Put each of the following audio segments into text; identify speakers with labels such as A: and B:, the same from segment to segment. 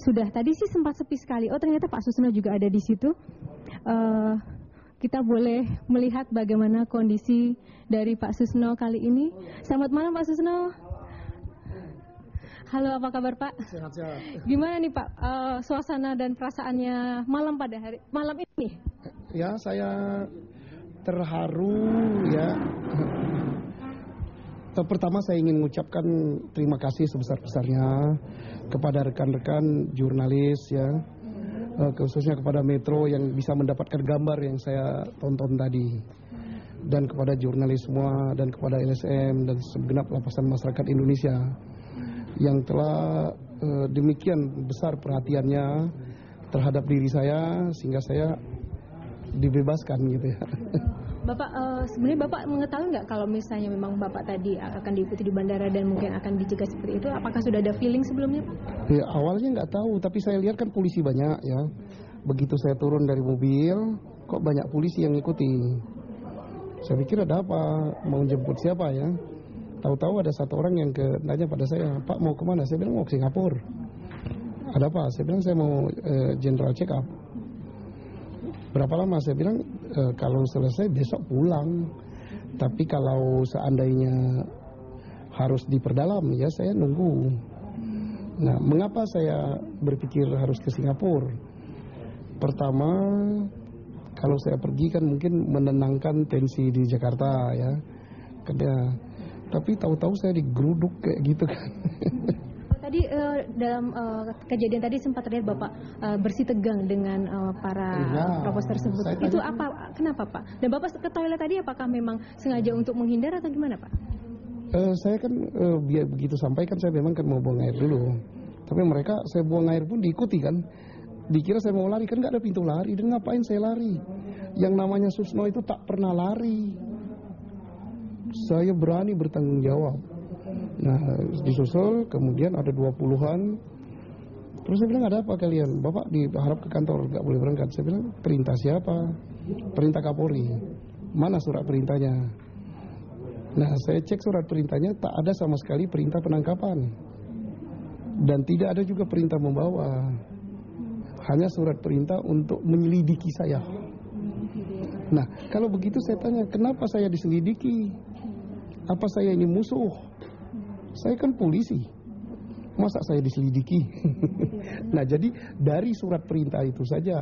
A: sudah tadi sih sempat sepi sekali. Oh, ternyata Pak Susno juga ada di situ. Kita boleh melihat bagaimana kondisi dari Pak Susno kali ini. Selamat malam Pak Susno. Halo, apa kabar Pak?
B: Sehat-sehat.
A: Gimana nih Pak suasana dan perasaannya malam ini?
B: Ya, saya terharu ya. Pertama saya ingin mengucapkan terima kasih sebesar-besarnya kepada rekan-rekan jurnalis ya, khususnya kepada Metro yang bisa mendapatkan gambar yang saya tonton tadi, dan kepada jurnalis semua, dan kepada LSM dan segenap lapisan masyarakat Indonesia yang telah demikian besar perhatiannya terhadap diri saya sehingga saya dibebaskan gitu ya.
A: Bapak, sebenarnya Bapak mengetahui nggak kalau misalnya memang Bapak tadi akan diikuti di bandara dan mungkin akan dijaga seperti itu? Apakah sudah ada feeling sebelumnya Pak?
B: Ya, awalnya nggak tahu, tapi saya lihat kan polisi banyak ya. Begitu saya turun dari mobil, kok banyak polisi yang ngikuti. Saya pikir ada apa, mau jemput siapa ya. Tahu-tahu ada satu orang yang nanya pada saya, Pak mau kemana? Saya bilang mau ke Singapura. Ada apa? Saya bilang saya mau general check up. Berapa lama? Saya bilang kalau selesai besok pulang. Tapi kalau seandainya harus diperdalam ya saya nunggu. Nah, mengapa saya berpikir harus ke Singapura? Pertama, kalau saya pergi kan mungkin menenangkan tensi di Jakarta ya. Tapi tahu-tahu saya digeruduk kayak gitu kan.
A: Tadi dalam kejadian tadi sempat terlihat Bapak bersih tegang dengan para propos tersebut. Itu apa? Kenapa Pak? Dan Bapak ke toilet tadi apakah memang sengaja untuk menghindar atau gimana Pak?
B: Saya kan begitu sampaikan saya memang kan mau buang air dulu. Tapi mereka saya buang air pun diikuti kan. Dikira saya mau lari, kan nggak ada pintu lari. Dan ngapain saya lari? Yang namanya Susno itu tak pernah lari. Saya berani bertanggung jawab. Nah, disusul, kemudian ada 20-an. Terus saya bilang, ada apa kalian? Bapak diharap ke kantor, gak boleh berangkat. Saya bilang, perintah siapa? Perintah Kapolri. Mana surat perintahnya? Nah, saya cek surat perintahnya, tak ada sama sekali perintah penangkapan. Dan tidak ada juga perintah membawa. Hanya surat perintah untuk menyelidiki saya. Nah, kalau begitu saya tanya, kenapa saya diselidiki? Apa saya ini musuh? Saya kan polisi, masa saya diselidiki? Nah, jadi dari surat perintah itu saja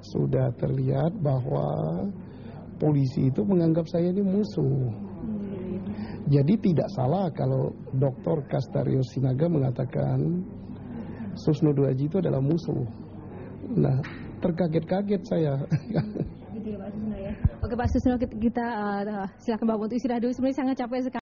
B: sudah terlihat bahwa polisi itu menganggap saya ini musuh. Jadi tidak salah kalau Dr. Kastario Sinaga mengatakan Susno Duaji itu adalah musuh. Nah, terkaget-kaget saya.
A: Oke Pak Susno, kita silakan Bapak untuk istirahat dulu. Sebenarnya sangat capek sekali.